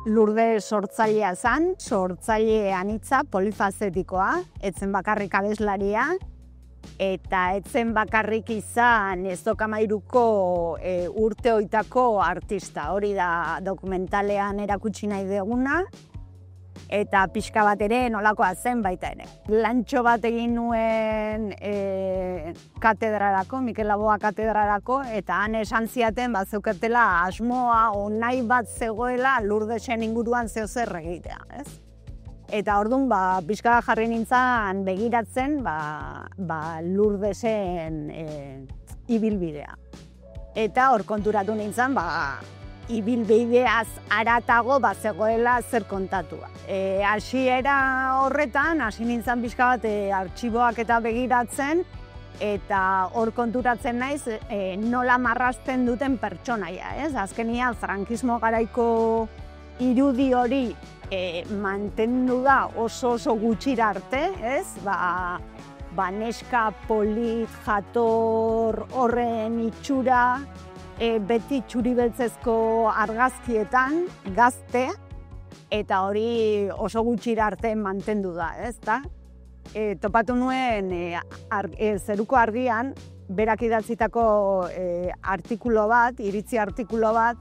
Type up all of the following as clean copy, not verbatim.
Lurde sortzailea zen, sortzaile anitza, polifazetikoa, etzen bakarrik abeslaria, eta etzen bakarrik izan ez dokamairuko urte hoitako artista. Hori da dokumentalean erakutsi nahi duguna, eta pixka bat ere nolakoa zen baita ere. Lantxo bat egin nuen katedrarako, Mikel Laboa katedrarako, eta han esan ziaten zeukatela asmoa o nahi bat zegoela Lurdesen inguruan zeozer egitea, ez? Eta orduan, pixka jarri nintzen begiratzen Lurdesen ibilbidea. Eta hor konturatu nintzen, ibilbideaz haratago zegoela zer kontatua. Hasiera horretan, hasi nintzen pixka bat artxiboak eta begiratzen, eta hor konturatzen naiz nola marrazten duten pertsonaia, ez? Azkenean, frankismo garaiko irudi hori mantendu da oso gutxira arte, ez? Neska polit, jator, horren itxura, beti txuri-beltzezko argazkietan, gazte, eta hori oso gutxira arte mantendu da, ez da? Topatu nuen Zeruko Argian, berak idatzitako artikulo bat, iritzi artikulo bat,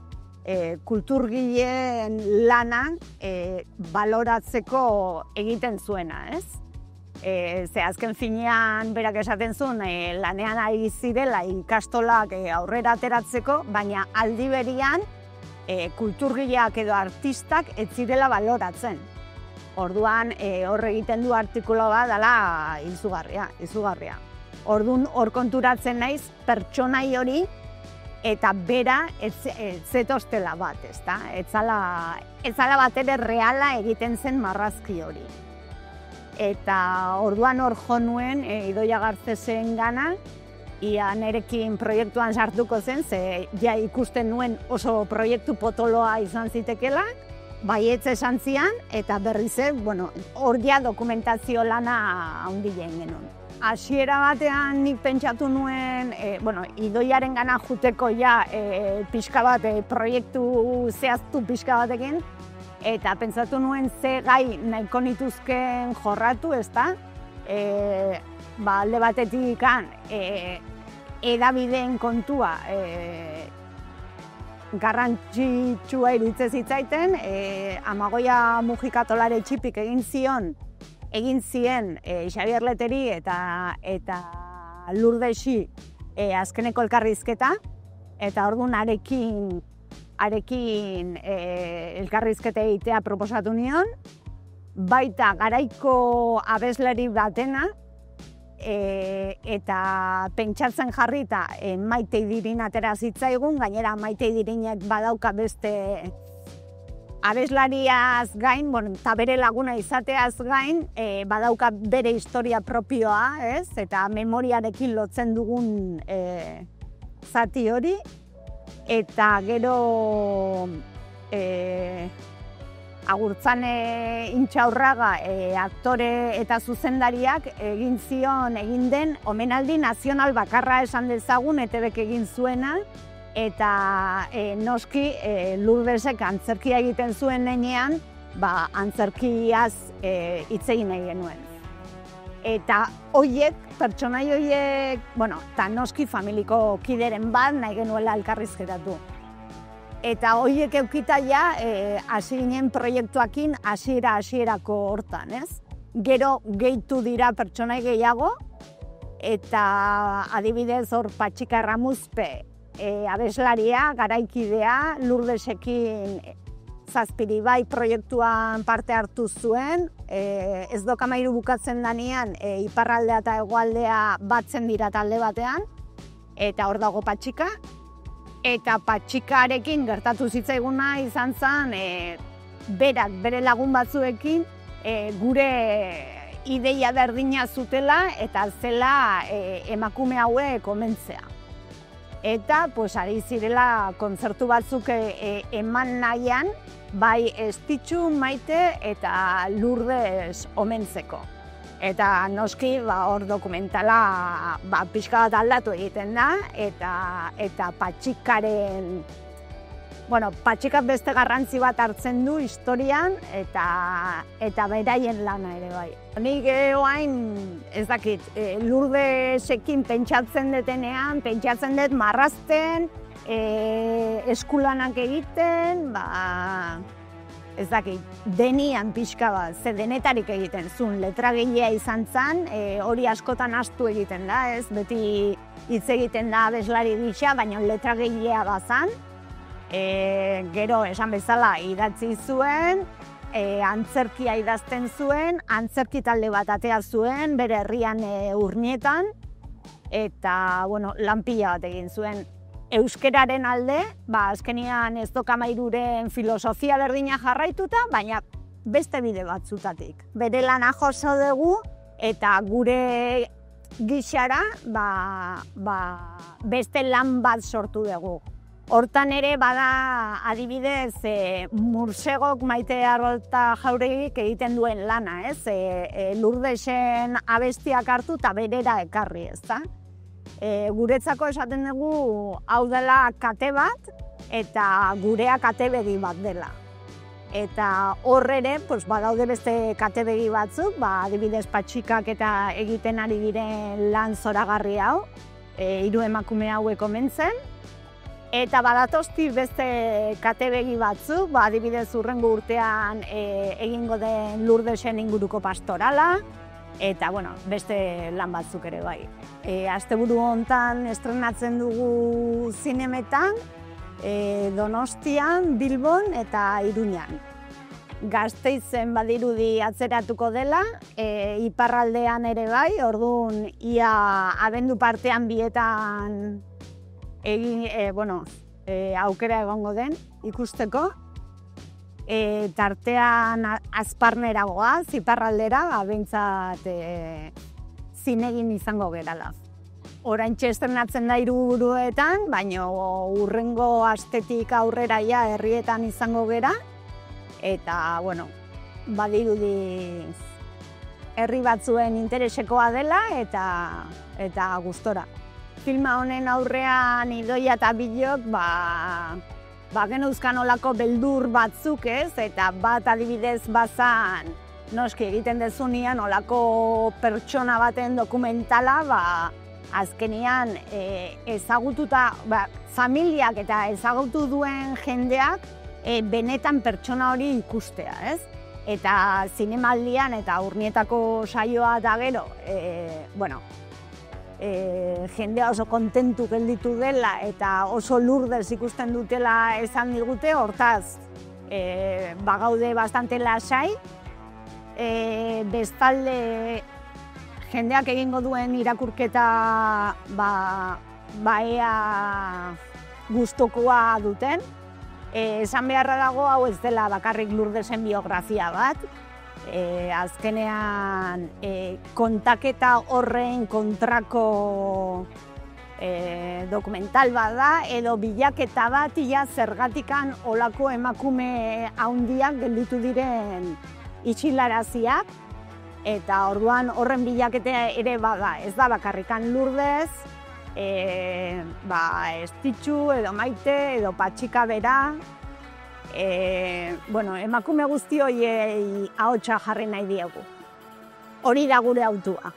kulturgileen lana baloratzeko egiten zuena, ez? Ze azken finean berak esaten zuen lanean ari zirela ikastolak aurrera ateratzeko, baina aldi berian kulturgileak edo artistak ez zirela baloratzen. Orduan hor egiten du artikulo bat dela izugarria. Orduan hor konturatzen naiz pertsonai hori eta bera ez zetostela bat, ezta? Ez zala bat ere reala egiten zen marrazki hori. Eta orduan hor jo nuen Idoia Garcesen gana, ia nerekin proiektuan sartuko zen, ze ja ikusten nuen oso proiektu potoloa izan zitekela, baietz esan zian, eta berriz hor ja dokumentazio lana handilen genuen. Hasiera batean nik pentsatu nuen, Idoiaren gana juteko ja pixka bat proiektu zehaztu pixka batekin, eta pentsatu nuen ze gai nahiko nituzken jorratu, ezta? Alde batetik edabideen kontua garrantzitsua iruditzen zitzaiten, Amagoia Mujika Tolare Txipik egin zien Xabier Leteri eta Lurdesi azkeneko elkarrizketa, eta orduan arekin elkarrizketa egitea proposatu nion, baita garaiko abeslari batena, eta pentsatzen jarrita Maite Idirin atera zitzaigun, gainera Maite Idirinek badauka beste abeslariaz gain, eta bere laguna izateaz gain, badauka bere historia propioa, ez? Eta memoriarekin lotzen dugun zati hori. Eta gero Agurtzane Intxaurraga aktore eta zuzendariak egin den omenaldi nazional bakarra esan dezagun ETBk egin zuena, eta noski Lurdesek antzerkia egiten zuen nenean, antzerkiaz hitz egin nahi genuen. Eta pertsonai horiek, eta noski familiko kideren bat nahi genuela elkarrizketatu. Eta horiek eukita ja, hasi ginen proiektuakin hasierako hortan, ez? Gero gehitu dira pertsonai gehiago, eta adibidez hor Patxika Erramuzpe abeslaria, garaikidea, Lurdesekin Zazpiribai proiektuan parte hartu zuen, Ez dokamairu bukatzen danean iparraldea eta hegoaldea batzen dira talde batean, eta hor dago Patxika. Eta Patxikarekin gertatu zitzaiguna izan zen, berak bere lagun batzuekin gure ideia berdina zutela eta zela emakume hauek omentzea. Eta ari zirela kontzertu batzuk eman nahian, bai Estitxu, Maite eta Lurdes omentzeko. Eta noski hor dokumentala pixka bat aldatu egiten da, eta Patxikaren bueno, Patxikak beste garrantzi bat hartzen du historian eta beraien lana ere bai. Nik oain, ez dakit, Lurdesekin pentsatzen detenean, pentsatzen dut marrazten, eskulanak egiten, ez dakit, denian pixka bat, ze denetarik egiten zuen, letragilea izan zen, hori askotan ahaztu egiten da, ez? Beti hitz egiten da abeslari gisa, baina letragilea bazan. Gero, esan bezala, idatzi zuen, antzerkia idazten zuen, antzerki talde bat atea zuen, bere herrian Urnietan, eta, bueno, lan pila bat egin zuen. Euskeraren alde, azkenian ez dokamairuren filosofia berdina jarraituta, baina beste bide batzutatik. Bere lana joso dugu eta gure gixara beste lan bat sortu dugu. Hortan ere bada adibidez Mursegok Maite Arrolta Jauregik egiten duen lana, ez? Lurdesen abestiak hartu eta berera ekarri, ez da? Guretzako esaten dugu hau dela kate bat eta gurea katebegi bat dela. Eta hor ere, badaude beste katebegi batzuk, adibidez Patxikak eta egiten ari diren lan zoragarri hau, 3 emakume hauek omentzen. Eta badatozti beste katebegi batzuk, adibidez hurrengo urtean egingo den Lurdesen inguruko pastorala, eta beste lan batzuk ere bai. Asteburu hontan estrenatzen dugu zinemetan, Donostian, Bilbon eta Iruñan. Gasteizen badirudi atzeratuko dela, iparraldean ere bai, orduan ia abendu partean bietan aukera egongo den ikusteko. Tartean Azparnera goaz, iparraldera, behintzat zinegin izango gerala. Oraintxe estrenatzen da hiriburuetan, baina hurrengo astetik aurrera herrietan izango gera. Eta, badirudi herri batzuen interesekoa dela eta gustora. Filma honen aurrean Idoia eta Bilok, geneuzkan olako beldur batzuk ez, eta bat adibidez bazan, noski egiten dezunean olako pertsona baten dokumentala, azkenean ezagututa, familiak eta ezagutu duen jendeak benetan pertsona hori ikustea, ez? Eta zinemaldian eta Urnietako saioa da gero, jendea oso kontentu gelditu dela eta oso Lurdes ikusten dutela esan digute, hortaz gaude bastante lasai. Bestalde jendeak egingo duen irakurketa ea gustukoa duten. Esan beharra dago hau ez dela bakarrik Lurdesen biografia bat. Azkenean kontaketa horren kontrako dokumental bat da, edo bilaketa bat ia zergatikan olako emakume handiak gelditu diren itxilaraziak, eta orduan horren bilaketa ere bada, ez da bakarrikan Lurdes, Estitxu edo Maite edo Patxika bera, emakume guzti horiei ahotsa jarri nahi diegu. Hori da gure hautua.